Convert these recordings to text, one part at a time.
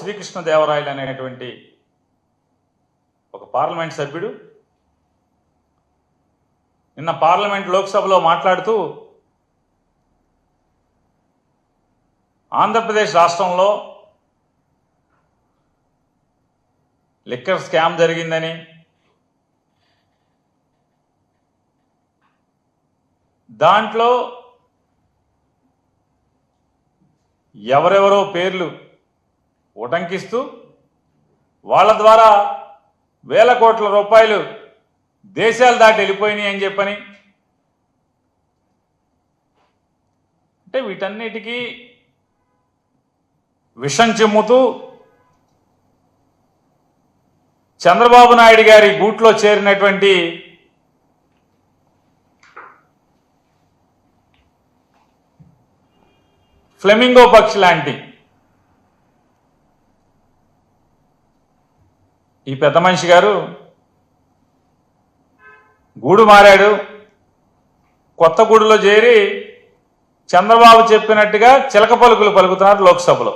శ్రీకృష్ణదేవరాయలు అనేటువంటి ఒక పార్లమెంట్ సభ్యుడు నిన్న పార్లమెంట్ లోక్సభలో మాట్లాడుతూ ఆంధ్రప్రదేశ్ రాష్ట్రంలో లిక్కర్ స్కామ్ జరిగిందని, దాంట్లో ఎవరెవరో పేర్లు ఉటంకిస్తూ వాళ్ళ ద్వారా వేల కోట్ల రూపాయలు దేశాలు దాటి వెళ్ళిపోయినాయి అని చెప్పని, అంటే వీటన్నిటికీ విషం చిమ్ముతూ చంద్రబాబు నాయుడు గారి గూట్లో చేరినటువంటి ఫ్లెమింగో పక్షి లాంటి ఈ పెద్ద మనిషి గారు గూడు మారాడు. కొత్త గూడులో చేరి చంద్రబాబు చెప్పినట్టుగా చిలక పలుకులు పలుకుతున్నారు లోక్సభలో.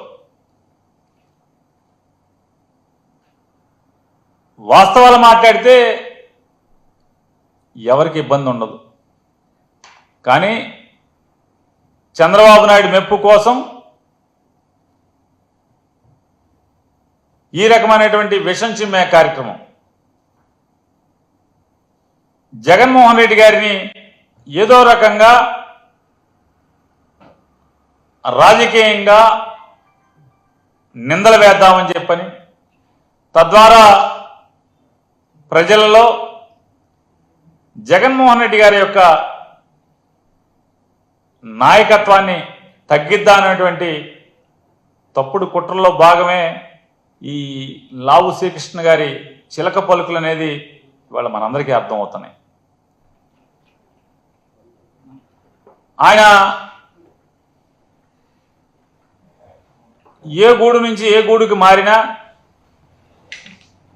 వాస్తవాలు మాట్లాడితే ఎవరికి ఇబ్బంది ఉండదు, కానీ చంద్రబాబు నాయుడు మెప్పు కోసం ఈ రకమైనటువంటి విషం చిమ్మే కార్యక్రమం. జగన్మోహన్ రెడ్డి గారిని ఏదో రకంగా రాజకీయంగా నిందలు వేద్దామని చెప్పని, తద్వారా ప్రజలలో జగన్మోహన్ రెడ్డి గారి యొక్క నాయకత్వాన్ని తగ్గిద్దామనేటువంటి తప్పుడు కుట్రలో భాగమే ఈ లావు శ్రీకృష్ణ గారి చిలక పలుకులు అనేది ఇవాళ మనందరికీ అర్థమవుతున్నాయి. ఆయన ఏ గూడు నుంచి ఏ గూడుకి మారినా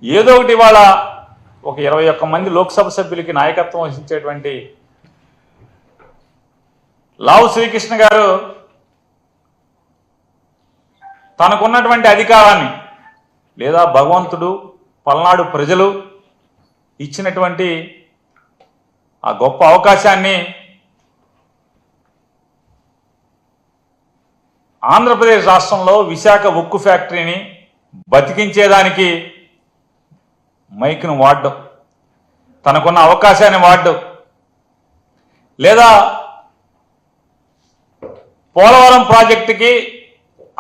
ఏదో ఒకటి ఇవాళ ఒక 21 మంది లోక్సభ సభ్యులకి నాయకత్వం వహించేటువంటి లావు శ్రీకృష్ణ గారు తనకున్నటువంటి అధికారాన్ని లేదా భగవంతుడు పల్నాడు ప్రజలు ఇచ్చినటువంటి ఆ గొప్ప అవకాశాన్ని ఆంధ్రప్రదేశ్ రాష్ట్రంలో విశాఖ ఉక్కు ఫ్యాక్టరీని బతికించేదానికి మైక్ను వాడడం, తనకున్న అవకాశాన్ని వాడడం, లేదా పోలవరం ప్రాజెక్టుకి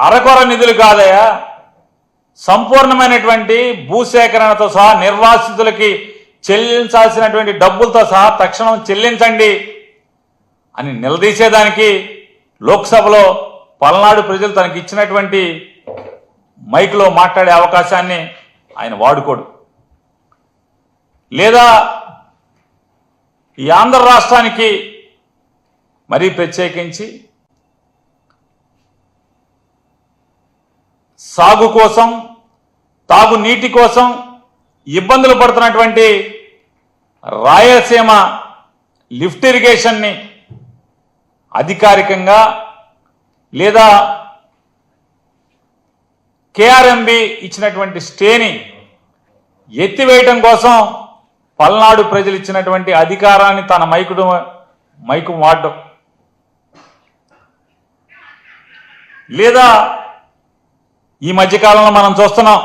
అరకొర నిధులు కాదయా, సంపూర్ణమైనటువంటి భూసేకరణతో సహా నిర్వాసితులకి చెల్లించాల్సినటువంటి డబ్బులతో సహా తక్షణం చెల్లించండి అని నిలదీసేదానికి లోక్సభలో పల్నాడు ప్రజలు తనకి ఇచ్చినటువంటి మైక్లో మాట్లాడే అవకాశాన్ని ఆయన వాడుకోడు. లేదా ఈ ఆంధ్ర రాష్ట్రానికి మరీ ప్రత్యేకించి సాగు కోసం, తాగునీటి కోసం ఇబ్బందులు పడుతున్నటువంటి రాయలసీమ లిఫ్ట్ ఇరిగేషన్ని అధికారికంగా లేదా కేఆర్ఎంబి ఇచ్చినటువంటి స్టేని ఎత్తివేయటం కోసం పల్నాడు ప్రజలు ఇచ్చినటువంటి అధికారాన్ని తన మైకు వాడడం, లేదా ఈ మధ్యకాలంలో మనం చూస్తున్నాం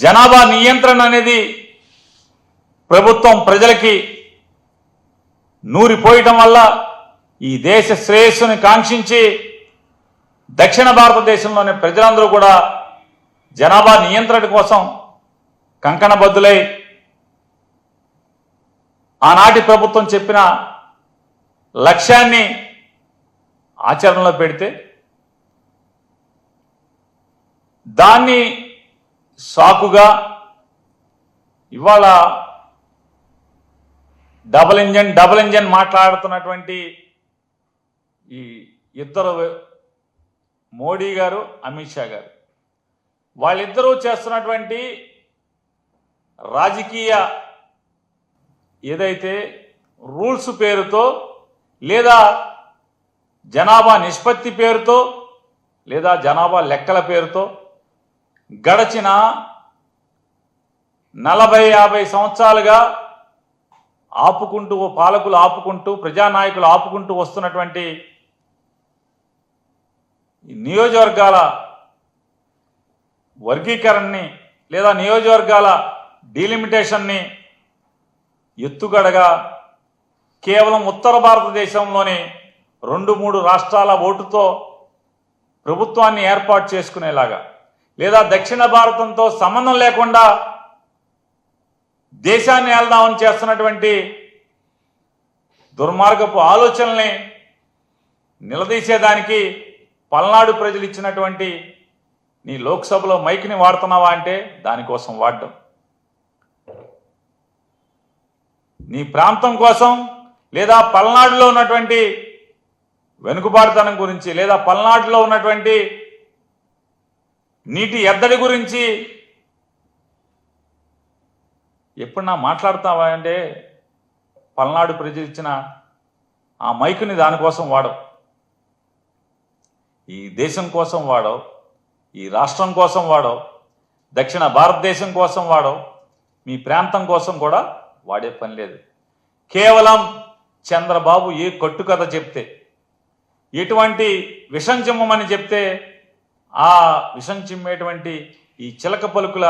జనాభా నియంత్రణ అనేది ప్రభుత్వం ప్రజలకి నూరిపోయటం వల్ల ఈ దేశ శ్రేయస్సుని కాంక్షించి దక్షిణ భారతదేశంలోని ప్రజలందరూ కూడా జనాభా నియంత్రణ కోసం కంకణబద్దులై ఆనాటి ప్రభుత్వం చెప్పిన లక్ష్యాన్ని ఆచరణలో పెడితే దాన్ని సాకుగా ఇవాళ డబుల్ ఇంజన్ మాట్లాడుతున్నటువంటి ఈ ఇద్దరు మోడీ గారు, అమిత్ షా గారు, వాళ్ళిద్దరూ చేస్తున్నటువంటి రాజకీయ ఏదైతే రూల్స్ పేరుతో లేదా జనాభా నిష్పత్తి పేరుతో లేదా జనాభా లెక్కల పేరుతో గడచిన 40-50 సంవత్సరాలుగా ఆపుకుంటూ పాలకులు ఆపుకుంటూ ప్రజానాయకులు ఆపుకుంటూ వస్తున్నటువంటి నియోజకవర్గాల వర్గీకరణని లేదా నియోజకవర్గాల డీలిమిటేషన్ని ఎత్తుగడగా కేవలం ఉత్తర భారతదేశంలోని 2-3 రాష్ట్రాల ఓటుతో ప్రభుత్వాన్ని ఏర్పాటు చేసుకునేలాగా లేదా దక్షిణ భారతంతో సంబంధం లేకుండా దేశాన్ని ఏల్దామని చేస్తున్నటువంటి దుర్మార్గపు ఆలోచనల్ని నిలదీసేదానికి పల్నాడు ప్రజలు ఇచ్చినటువంటి నీ లోక్సభలో మైక్ని వాడుతున్నావా అంటే దానికోసం వాడడం, నీ ప్రాంతం కోసం లేదా పల్నాడులో ఉన్నటువంటి వెనుకబాటుతనం గురించి లేదా పల్నాడులో ఉన్నటువంటి నీటి ఎద్దడి గురించి ఎప్పుడన్నా మాట్లాడతావా అంటే పల్నాడు ప్రజలు ఇచ్చిన ఆ మైకుని దానికోసం వాడవు, ఈ దేశం కోసం వాడవు, ఈ రాష్ట్రం కోసం వాడవు, దక్షిణ భారతదేశం కోసం వాడవు, మీ ప్రాంతం కోసం కూడా వాడే పని లేదు. కేవలం చంద్రబాబు ఏ కట్టుకథ చెప్తే, ఎటువంటి విషం చిమ్మమని చెప్తే ఆ విషం చిమ్మేటువంటి ఈ చిలక పలుకుల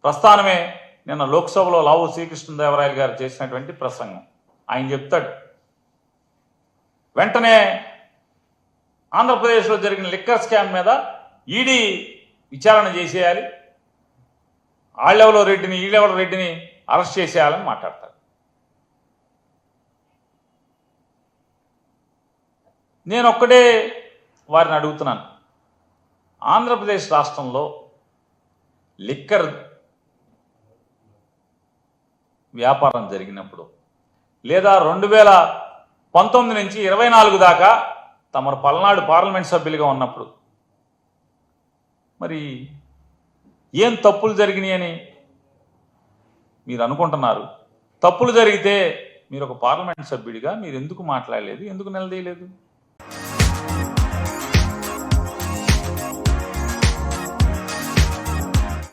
ప్రస్థానమే నిన్న లోక్సభలో లావు శ్రీకృష్ణదేవరాయలు గారు చేసినటువంటి ప్రసంగం. ఆయన చెప్తాడు, వెంటనే ఆంధ్రప్రదేశ్లో జరిగిన లిక్కర్ స్కామ్ మీద ఈడీ విచారణ చేసేయాలి, ఆళ్ళెవలో రెడ్డిని ఈళ్ళెవల రెడ్డిని అరెస్ట్ చేసేయాలని మాట్లాడతాడు. నేను ఒక్కడే వారిని అడుగుతున్నాను, ఆంధ్రప్రదేశ్ రాష్ట్రంలో లిక్కర్ వ్యాపారం జరిగినప్పుడు లేదా 2019 నుంచి 24 దాకా తమరు పల్నాడు పార్లమెంట్ సభ్యులుగా ఉన్నప్పుడు మరి ఏం తప్పులు జరిగినాయని మీరు అనుకుంటున్నారు? తప్పులు జరిగితే మీరు ఒక పార్లమెంట్ సభ్యుడిగా మీరు ఎందుకు మాట్లాడలేదు, ఎందుకు నిలదీయలేదు?